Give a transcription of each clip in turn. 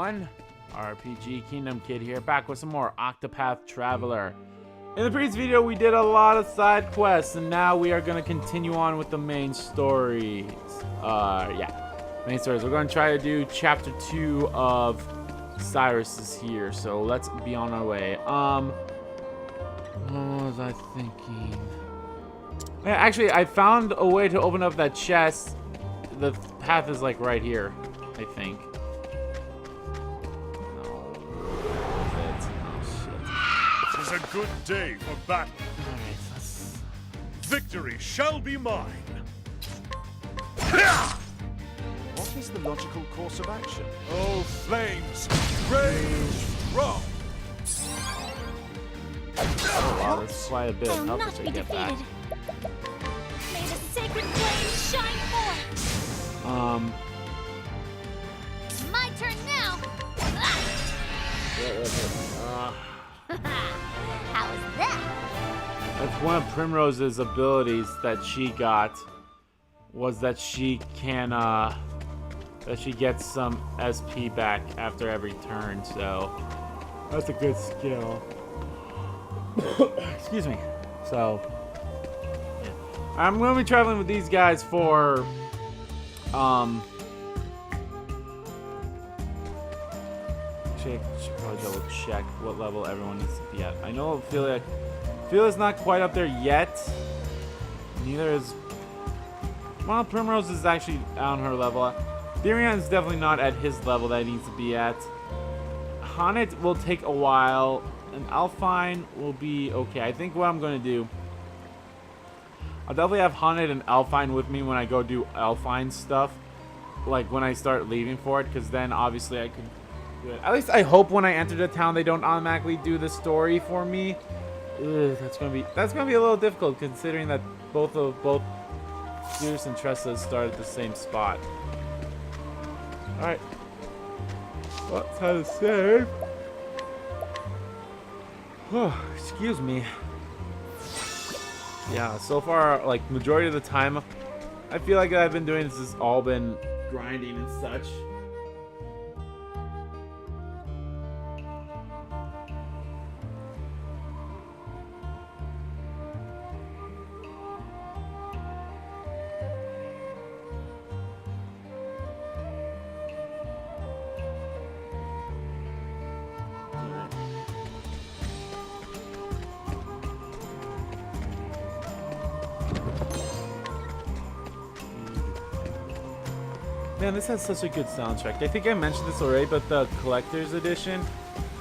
everyone. RPG Kingdom Kid here, back with some more Octopath Traveler. In the previous video, we did a lot of side quests, and now we are going to continue on with the main stories. Main stories. We're going to try to do chapter 2 of Cyrus's here, so let's be on our way. What was I thinking? Yeah, actually, I found a way to open up that chest. The path is like right here, I think. A good day for battle. Alright, Victory shall be mine. What is the logical course of action? Oh, flames, rage strong. oh wow, that's quite a bit. I'll Help not us be to get back. defeated. May the sacred flame shine forth. My turn now. How is that? That's one of Primrose's abilities that she got, was that she can, that she gets some SP back after every turn, so that's a good skill. Excuse me. So, yeah. I'm going to be traveling with these guys for, actually, I should probably double check what level everyone needs to be at. I know Ophelia's not quite up there yet. Neither is... Well, Primrose is actually on her level. Therion is definitely not at his level that he needs to be at. Honnet will take a while, and Alfine will be okay. I think what I'm going to do... I'll definitely have Honnet and Alfine with me when I go do Alfine stuff. Like, when I start leaving for it, because then, obviously, I could... At least I hope when I enter the town they don't automatically do the story for me. Ugh, that's gonna be a little difficult considering that both Judas and Tressa start at the same spot. Alright. Well, time to save. Oh, excuse me. Yeah, so far, like, majority of the time, I feel like I've been doing this has all been grinding and such. Man, this has such a good soundtrack. I think I mentioned this already, but the collector's edition,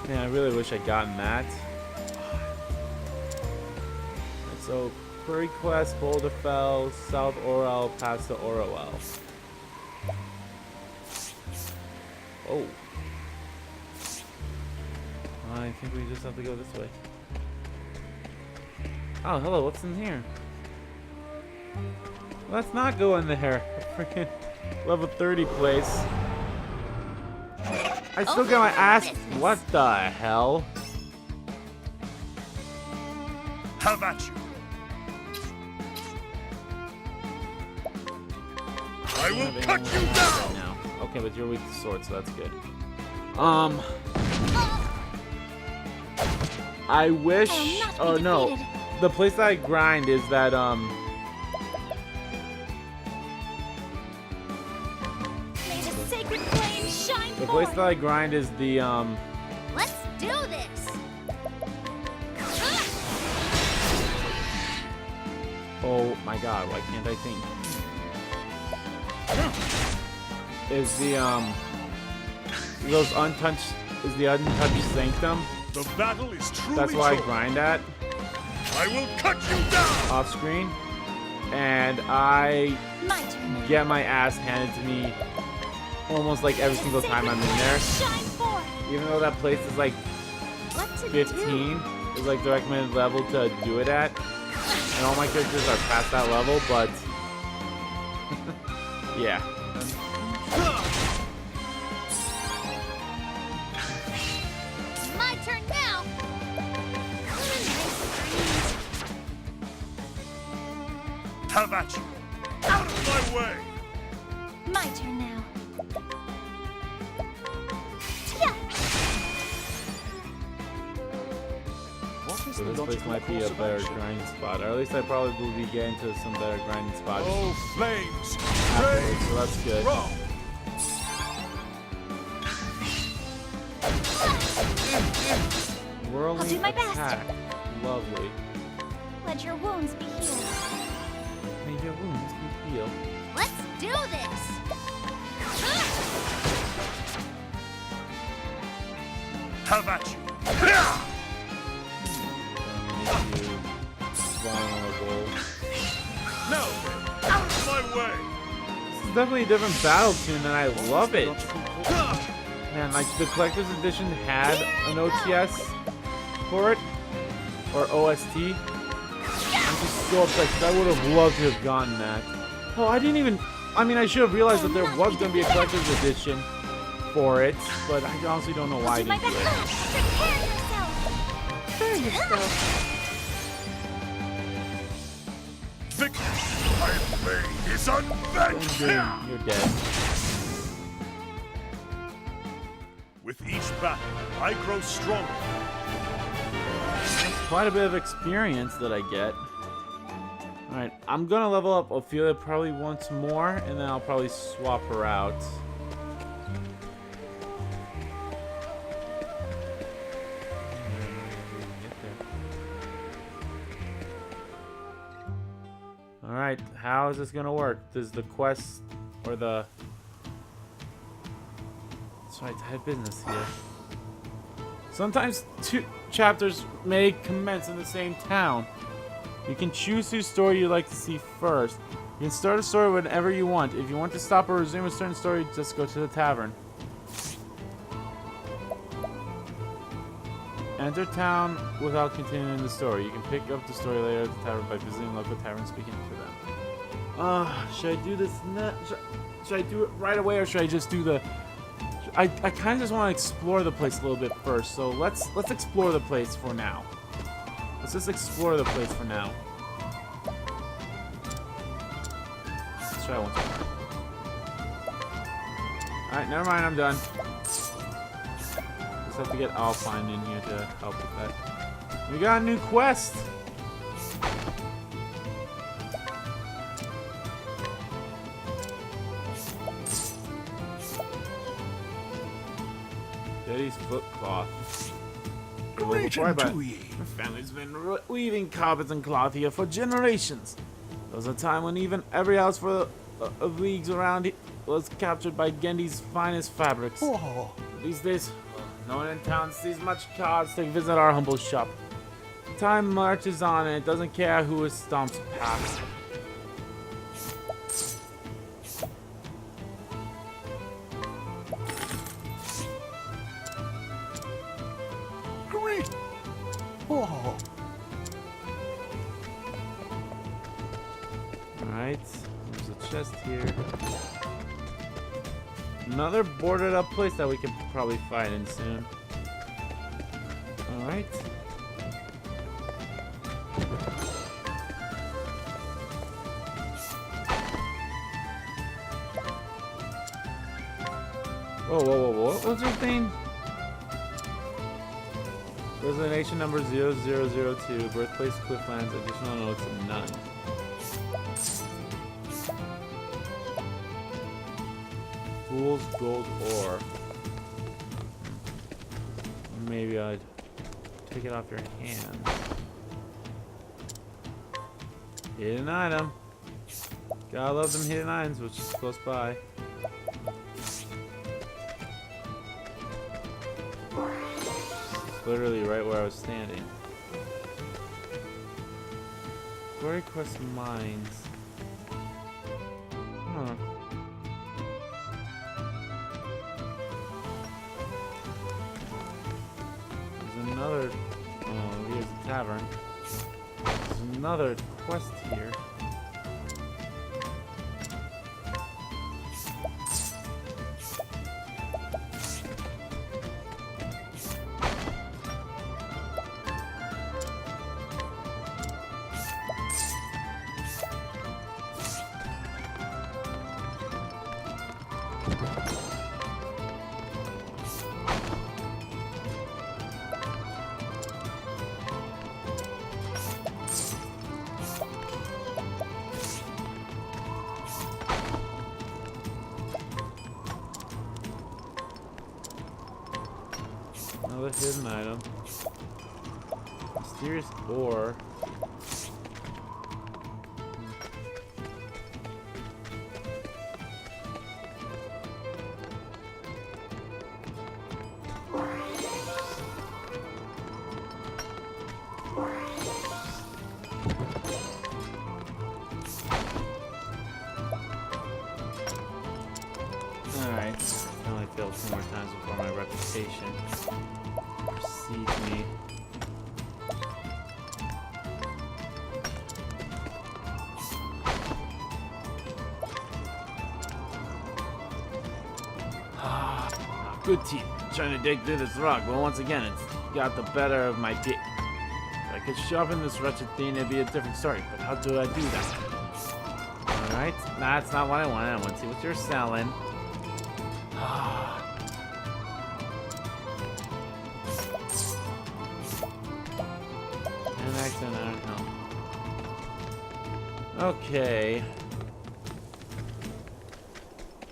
man, I really wish I'd gotten that. So, Query Quest, Boulderfell, South Orel, past to Orwell. Oh. I think we just have to go this way. Oh, hello, what's in here? Let's not go in there. Freaking level 30 place. I still got my ass. What the hell? How about you? I will cut you down. Now. Okay, but you're weak to sword, so that's good. I wish. Oh no, the place that I grind is that The place that I grind is the Let's do this. Oh my god, why can't I think? Is the untouched sanctum. The battle is truly That's why I joined. grind at I will cut you down. off screen, and I My turn now. get my ass handed to me almost like every single time I'm in there. Shine forth. Even though that place is like What to 15 is like the recommended level to do it at, and all my characters are past that level, but yeah. My turn now. How about you? Out of my way. My turn now. So the this place logical might be a course of better action? grinding spot. Or at least I probably will be getting to some better grinding spots Oh, flames! afterwards, so that's good. Wrong! Whirling I'll do my best. attack. Lovely. Let your wounds be healed. May your wounds be healed. Let's do this! How about you? Make you vulnerable. No! Out of my way! This is definitely a different battle tune, and I love it. Logical course- Man, like the collector's edition had an OTS for it, or OST. I'm just so upset 'cause I would have loved to have gotten that. Oh, I didn't even. I mean, I should have realized that there was going to be a collector's edition for it, but I honestly don't know why I Do my didn't do best. it. Prepare yourself. Victory! My blade is unbent! Boom, you're dead. With each battle, I grow stronger. Quite a bit of experience that I get. Alright, I'm gonna level up Ophelia probably once more, and then I'll probably swap her out. Alright, how is this gonna work? Does the quest or the... That's right, I had business here. Sometimes two chapters may commence in the same town. You can choose whose story you'd like to see first. You can start a story whenever you want. If you want to stop or resume a certain story, just go to the tavern. Enter town without continuing the story. You can pick up the story later at the tavern by visiting local tavern and speaking to them. Should I do this should I do it right away, or should I just do the... I kind of just want to explore the place a little bit first, so let's explore the place for now. Let's just explore the place for now. Let's try one more. Alright, never mind, I'm done. Just have to get Alpine in here to help with that. We got a new quest! Daddy's foot cloth. Greeting to ye. My family's been weaving carpets and cloth here for generations. There was a time when even every house for of leagues around it was captured by Gendi's finest fabrics. Oh, These days, no one in town sees much cause to visit our humble shop. Time marches on and it doesn't care who it stomps past. Great! oh. Alright, there's a chest here. Another boarded up place that we can probably find in soon. Alright. Whoa, whoa, whoa, whoa. What was your thing? Resignation number 0002, Birthplace Clifflands, additional notes, none. Fool's Gold Ore. Maybe I'd take it off your hand. Hidden item. Gotta love them hidden items, which is close by. Literally right where I was standing. Glory Quest Mines. Huh. There's another... Oh, here's the tavern. There's another quest here. Hidden item. Mysterious ore. Alright. I only failed 2 more times before my reputation precedes me. Good team. Trying to dig through this rock, but once again, it's got the better of my dick. If I could sharpen this wretched thing, it'd be a different story. But how do I do that? Alright. Nah, that's not what I want. I want to see what you're selling. An accent, I don't know. Okay.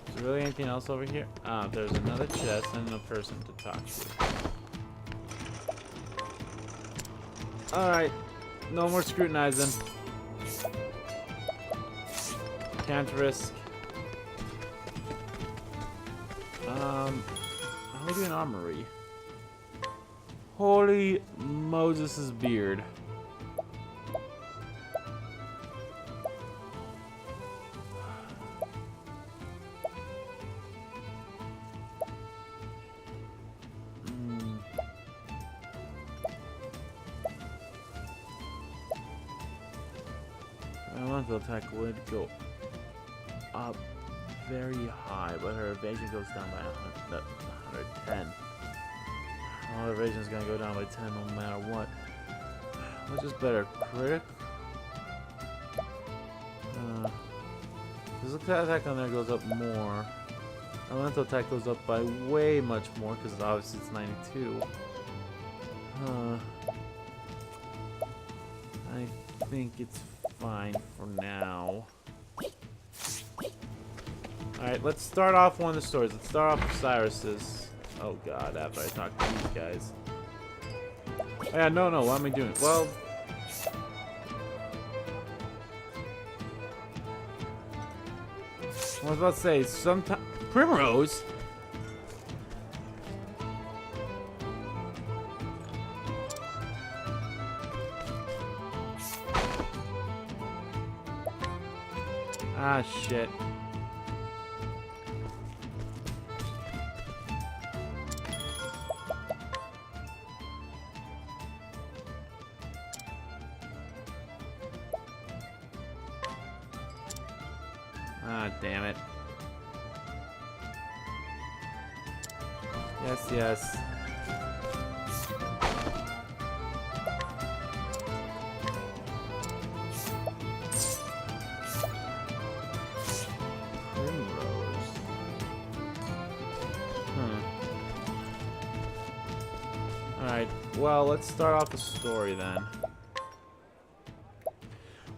Is there really anything else over here? There's another chest and a person to talk to. Alright. No more scrutinizing. Can't risk. How do we do an armory? Holy Moses' beard. Elemental attack would go up very high, but her evasion goes down by 110. Well, evasion is gonna go down by 10 no matter what. Which is better, critic? This attack on there goes up more. Elemental attack goes up by way much more because obviously it's 92. I think it's fine for now. Alright, let's start off one of the stories. Let's start off with Cyrus's. Oh god, after I talk to these guys. Oh, yeah, no, what am I doing? Well... I was about to say, sometime... Primrose? Ah, shit. Ah, damn it. Yes. Primrose. Alright, well, let's start off the story then.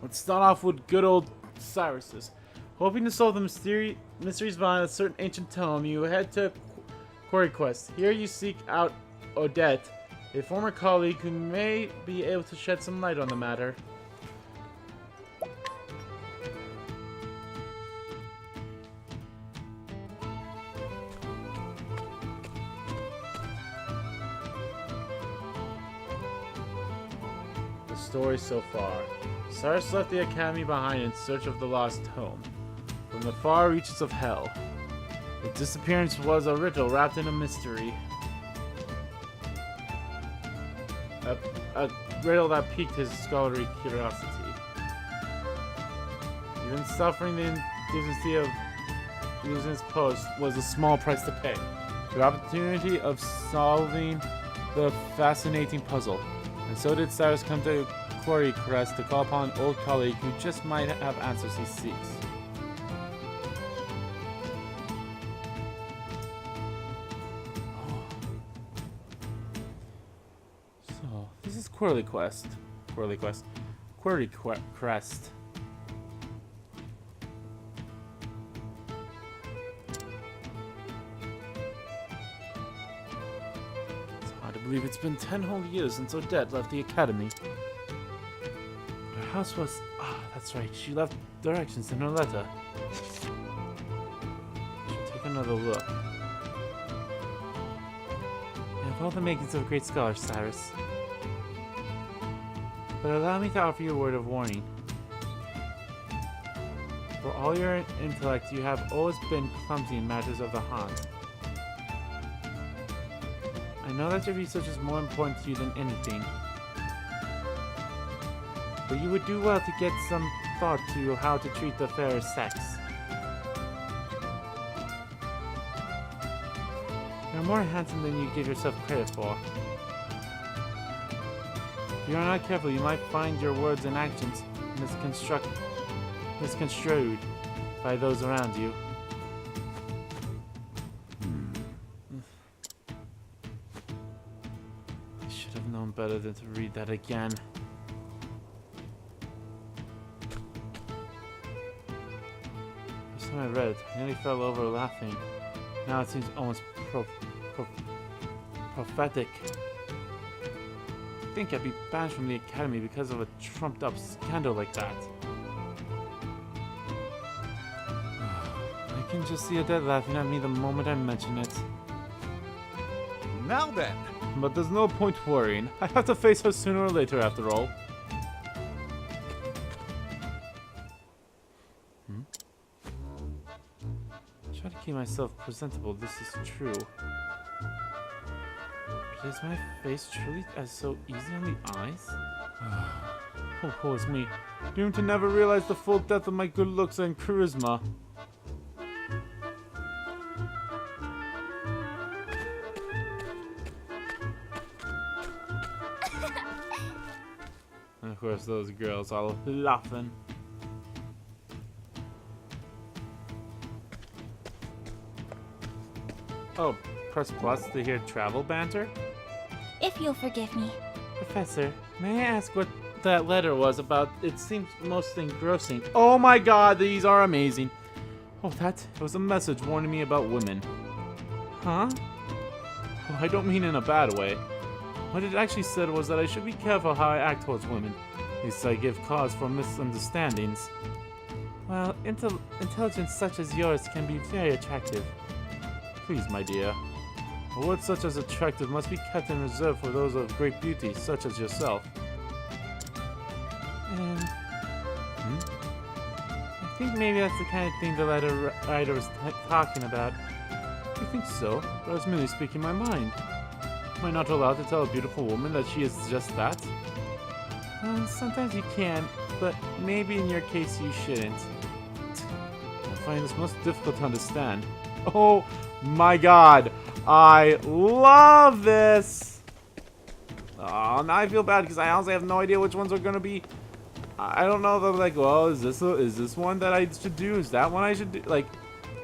Let's start off with good old Cyrus's. Hoping to solve the mysteries behind a certain ancient tome, you head to Quarry Quest. Here you seek out Odette, a former colleague who may be able to shed some light on the matter. The story so far. Cyrus left the academy behind in search of the lost tome. From the far reaches of hell. Its disappearance was a riddle wrapped in a mystery. A riddle that piqued his scholarly curiosity. Even suffering the indignity of losing his post was a small price to pay. The opportunity of solving the fascinating puzzle. And so did Cyrus come to Quarry Crest to call upon an old colleague who just might have answers he seeks. So, this is Quarry Crest. It's hard to believe it's been 10 whole years since Odette left the academy. Her house was... Ah, that's right. She left directions in her letter. Should take another look. You have all the makings of a great scholar, Cyrus. But allow me to offer you a word of warning. For all your intellect, you have always been clumsy in matters of the heart. I know that your research is more important to you than anything. But you would do well to get some thought to how to treat the fairer sex. You're more handsome than you give yourself credit for. If you are not careful, you might find your words and actions misconstrued by those around you. I should have known better than to read that again. First time I read it, I nearly fell over laughing. Now it seems almost prophetic. I think I'd be banished from the academy because of a trumped up scandal like that. I can just see Odette laughing at me the moment I mention it. Now then. But there's no point worrying. I have to face her sooner or later after all. Try to keep myself presentable, this is true. But is my face truly as so easy on the eyes? Oh, woe is me. Doomed to never realize the full depth of my good looks and charisma. And of course those girls all laughing. Oh, press plus to hear travel banter? If you'll forgive me. Professor, may I ask what that letter was about? It seems most engrossing. Oh my god, these are amazing. Oh, that was a message warning me about women. Huh? Oh, I don't mean in a bad way. What it actually said was that I should be careful how I act towards women. At least I give cause for misunderstandings. Well, intelligence such as yours can be very attractive. Please, my dear. A word such as attractive must be kept in reserve for those of great beauty, such as yourself. And... I think maybe that's the kind of thing the letter writer was talking about. You think so? But I was merely speaking my mind. Am I not allowed to tell a beautiful woman that she is just that? Well, sometimes you can, but maybe in your case you shouldn't. I find this most difficult to understand. Oh my god! I love this! Oh, now I feel bad because I honestly have no idea which ones are gonna be. I don't know. They're like, well, is this one that I should do? Is that one I should do? Like,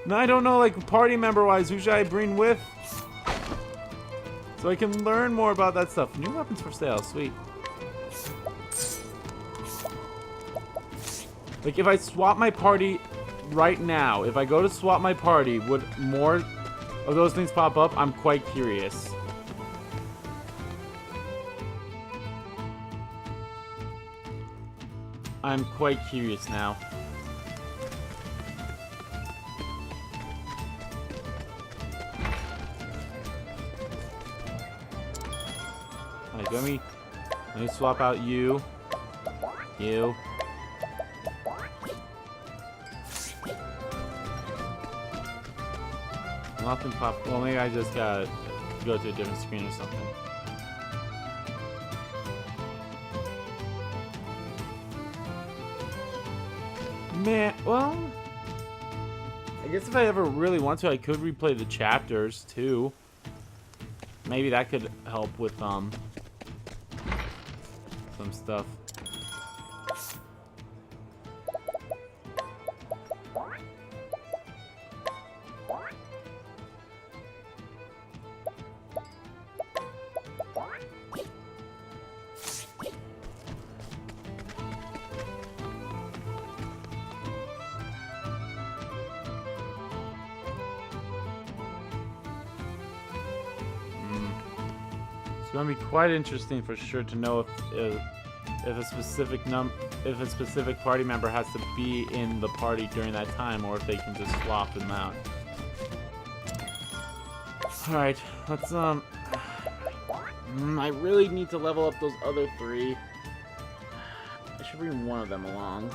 no, I don't know. Like, party member wise, who should I bring with? So I can learn more about that stuff. New weapons for sale, sweet. Like, if I swap my party right now, if I go to swap my party, would more of those things pop up? I'm quite curious. I'm quite curious now. Like, let me swap out you. You. Nothing pop. Well, maybe I just gotta go to a different screen or something. Man, well, I guess if I ever really want to, I could replay the chapters too. Maybe that could help with some stuff. going to be quite interesting for sure to know if a specific party member has to be in the party during that time, or if they can just swap them out. All right, let's I really need to level up those other 3. I should bring one of them along.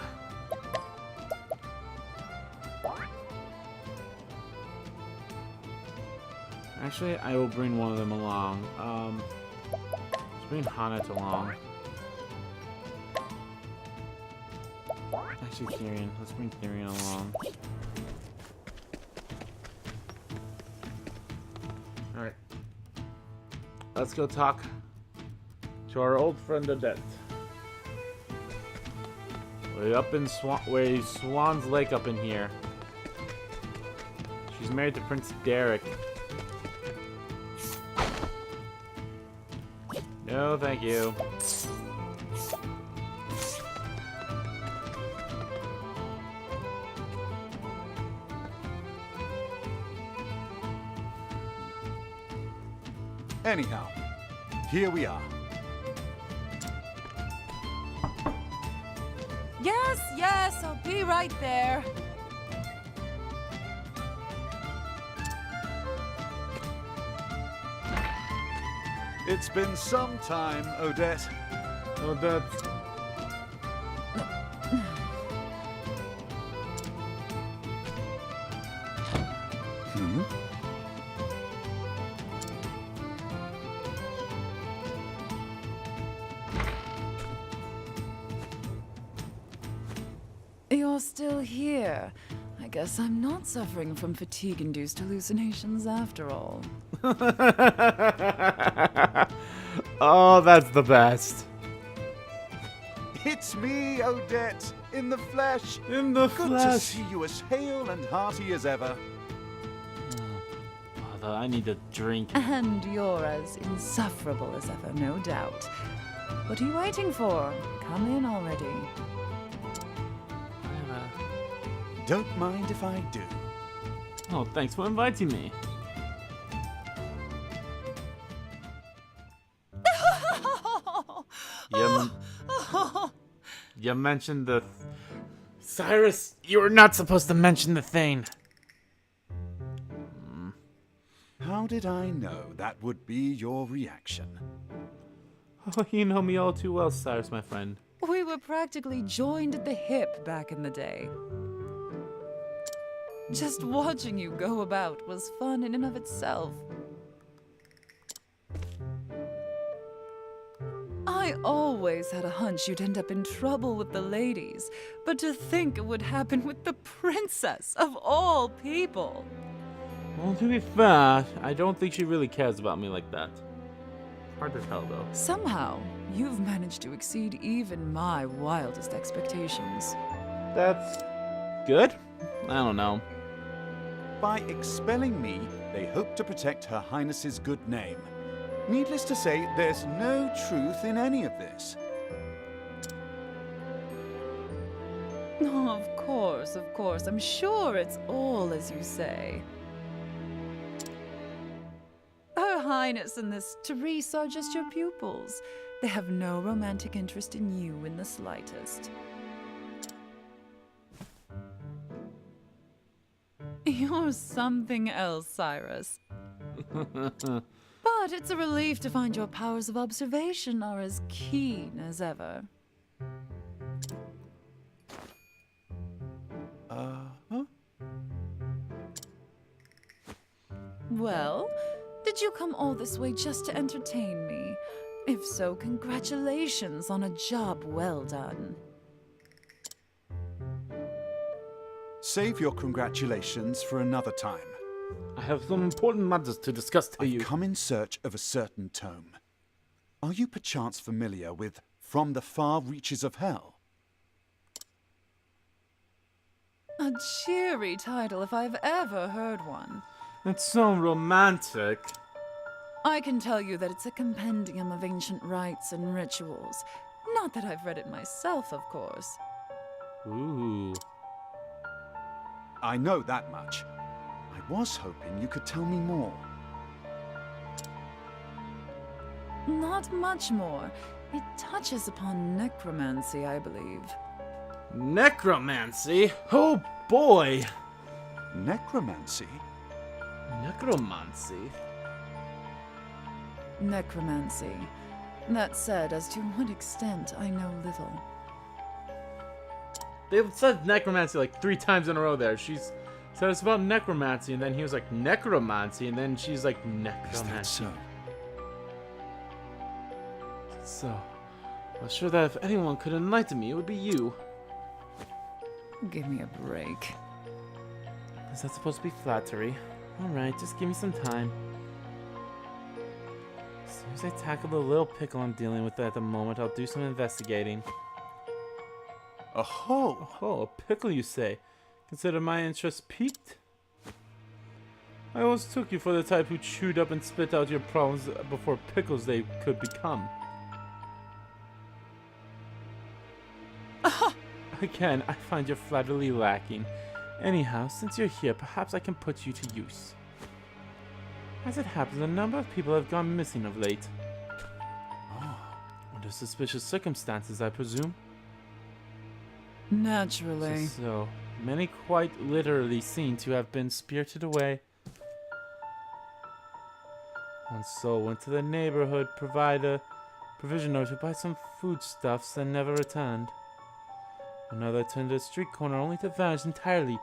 Actually, I will bring one of them along. Let's bring Hanat along. Actually, Tyrion. Let's bring Tyrion along. Alright. Let's go talk to our old friend Odette. Way up in Swan's Lake up in here. She's married to Prince Derek. No, thank you. Anyhow, here we are. Yes, I'll be right there. It's been some time, Odette. Odette. You're still here. I guess I'm not suffering from fatigue-induced hallucinations after all. Oh, that's the best. It's me, Odette, in the flesh. In the Good flesh. to see you as hale and hearty as ever. Although I need a drink. And you're as insufferable as ever, no doubt. What are you waiting for? Come in already. Don't mind if I do. Oh, thanks for inviting me. You mentioned the... Cyrus, you were not supposed to mention the thing. How did I know that would be your reaction? Oh, you know me all too well, Cyrus, my friend. We were practically joined at the hip back in the day. Just watching you go about was fun in and of itself. I always had a hunch you'd end up in trouble with the ladies, but to think it would happen with the princess of all people. Well, to be fair, I don't think she really cares about me like that. Hard to tell, though. Somehow, you've managed to exceed even my wildest expectations. That's... good? I don't know. By expelling me, they hope to protect Her Highness's good name. Needless to say, there's no truth in any of this. Oh, of course. I'm sure it's all as you say. Her Highness and this Therese are just your pupils. They have no romantic interest in you in the slightest. You're something else, Cyrus. But it's a relief to find your powers of observation are as keen as ever. Huh? Well, did you come all this way just to entertain me? If so, congratulations on a job well done. Save your congratulations for another time. I have some important matters to discuss to you. I've come in search of a certain tome. Are you perchance familiar with From the Far Reaches of Hell? A cheery title if I've ever heard one. It's so romantic. I can tell you that it's a compendium of ancient rites and rituals. Not that I've read it myself, of course. Ooh. I know that much. I was hoping you could tell me more. Not much more. It touches upon necromancy, I believe. Necromancy? Oh boy! Necromancy? Necromancy? Necromancy. That said, as to what extent, I know little. They've said necromancy like 3 times in a row there. She's said it's about necromancy, and then he was like, necromancy, and then she's like, Is necromancy. that so? So, I was sure that if anyone could enlighten me, it would be you. Give me a break. Is that supposed to be flattery? Alright, just give me some time. As soon as I tackle the little pickle I'm dealing with at the moment, I'll do some investigating. Aho! Oh, a pickle, you say? Consider my interest piqued? I always took you for the type who chewed up and spit out your problems before pickles they could become. Again, I find your flattery lacking. Anyhow, since you're here, perhaps I can put you to use. As it happens, a number of people have gone missing of late. Under suspicious circumstances, I presume. Naturally. So, many quite literally seem to have been spirited away. One soul went to the neighborhood provisioner to buy some foodstuffs and never returned. Another turned to a street corner only to vanish entirely,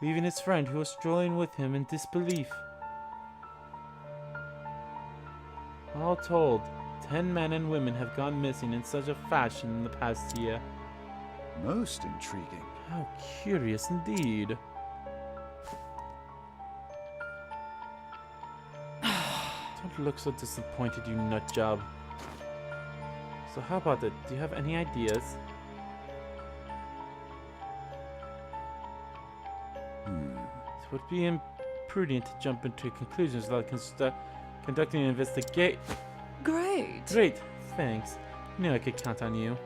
leaving his friend who was strolling with him in disbelief. All told, 10 men and women have gone missing in such a fashion in the past year. Most intriguing. How curious indeed. Don't look so disappointed, you nut job. So how about it? Do you have any ideas? It would be imprudent to jump into conclusions without conducting an investigation. Great. Great, thanks. Knew I could count on you.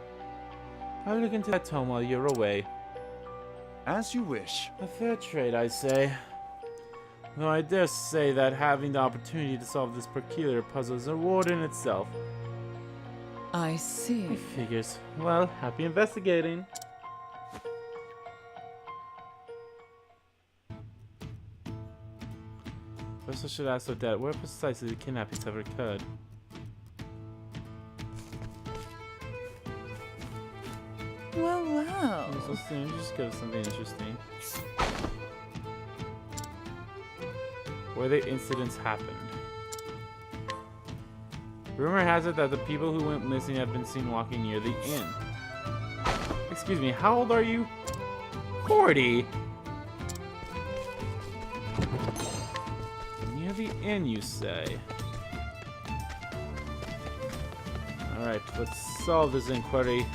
I'll look into that tome while you're away. As you wish. A fair trade, I say. Though I dare say that having the opportunity to solve this peculiar puzzle is a reward in itself. I see. It figures. Well, happy investigating. First I should ask Odette where precisely the kidnappings have occurred. Well, well. So soon, just go to something interesting. Where the incidents happened. Rumor has it that the people who went missing have been seen walking near the inn. Excuse me, how old are you? 40? Near the inn, you say? Alright, let's solve this inquiry.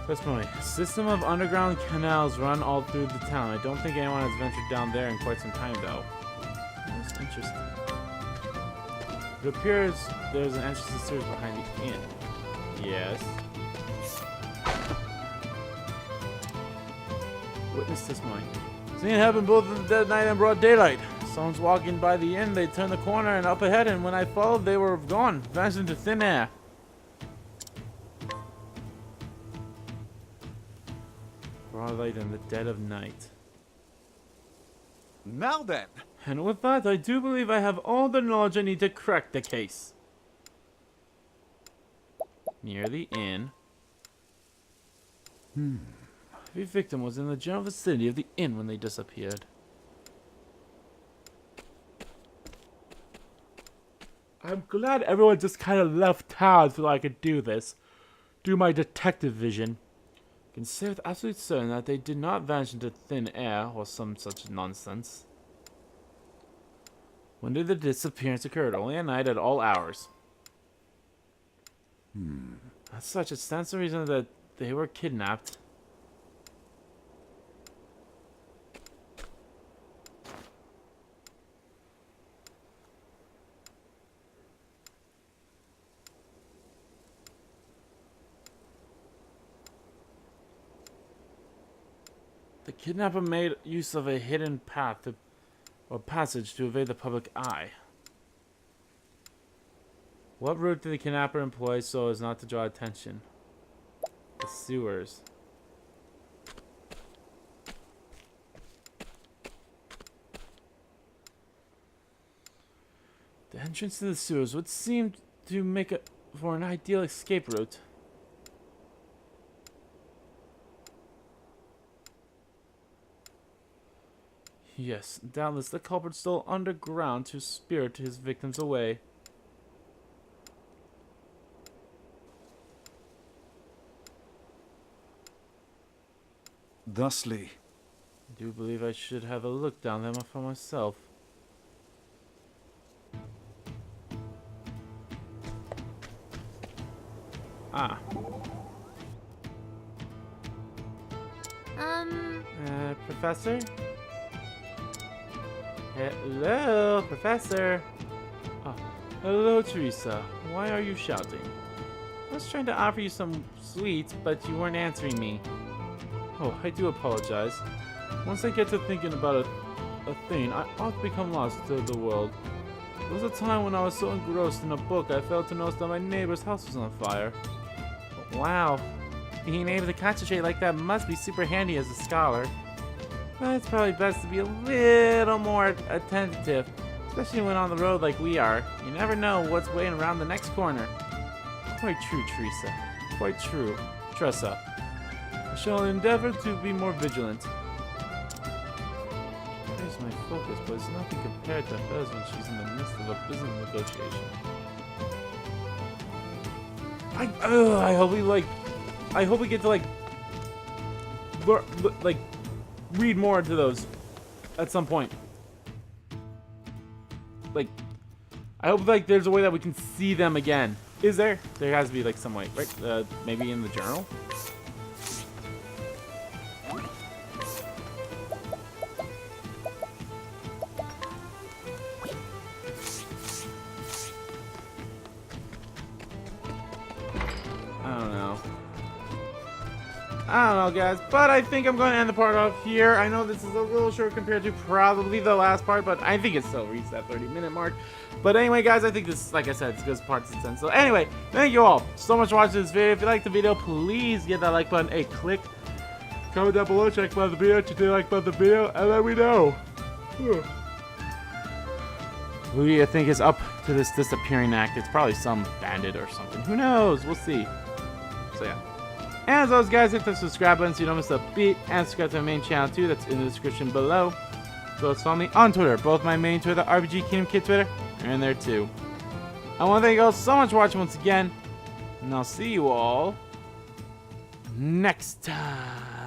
Testimony. A system of underground canals run all through the town. I don't think anyone has ventured down there in quite some time, though. That's interesting. It appears there's an entrance to the sewers behind the inn. Yes. Witness testimony. Seeing it happen both in the dead night and broad daylight. Someone's walking by the inn, they turned the corner and up ahead, and when I followed, they were gone, vanished into thin air. Broad light in the dead of night. Now then. And with that, I do believe I have all the knowledge I need to crack the case. Near the inn. The victim was in the general vicinity of the inn when they disappeared. I'm glad everyone just kind of left town so I could do this. Do my detective vision. I can say with absolute certainty that they did not vanish into thin air or some such nonsense. When did the disappearance occur? Only at night at all hours. As such, it stands to reason that they were kidnapped. The kidnapper made use of a hidden path to or passage to evade the public eye. What route did the kidnapper employ so as not to draw attention? The sewers. The entrance to the sewers would seem to make for an ideal escape route. Yes, doubtless the culprit stole underground to spirit his victims away. Thusly, I do believe I should have a look down them for myself. Ah. Professor? Hello, Professor. Oh, hello, Teresa. Why are you shouting? I was trying to offer you some sweets, but you weren't answering me. Oh, I do apologize. Once I get to thinking about a thing, I ought to become lost to the world. There was a time when I was so engrossed in a book, I failed to notice that my neighbor's house was on fire. Wow, being able to concentrate like that must be super handy as a scholar. But it's probably best to be a little more attentive, especially when on the road like we are. You never know what's waiting around the next corner. Quite true, Teresa. Quite true, Tressa. I shall endeavor to be more vigilant. There's my focus, but it's nothing compared to hers when she's in the midst of a business negotiation. I hope we get to read more into those at some point. I hope there's a way that we can see them again. Is there? There has to be some way, right? Maybe in the journal. I don't know, guys, but I think I'm going to end the part off here. I know this is a little short compared to probably the last part, but I think it still reached that 30-minute mark. But anyway, guys, I think this, like I said, it's good parts since then. So anyway, thank you all so much for watching this video. If you liked the video, please give that like button a click. Comment down below, check about the video, if you did like about the video, and let me know. Who do you think is up to this disappearing act? It's probably some bandit or something. Who knows? We'll see. So yeah. And as always, guys, hit the subscribe button so you don't miss a beat, and subscribe to my main channel too. That's in the description below. So let's follow me on Twitter. Both my main Twitter, the RPG Kingdom Kid Twitter, are in there too. I want to thank you all so much for watching once again, and I'll see you all next time.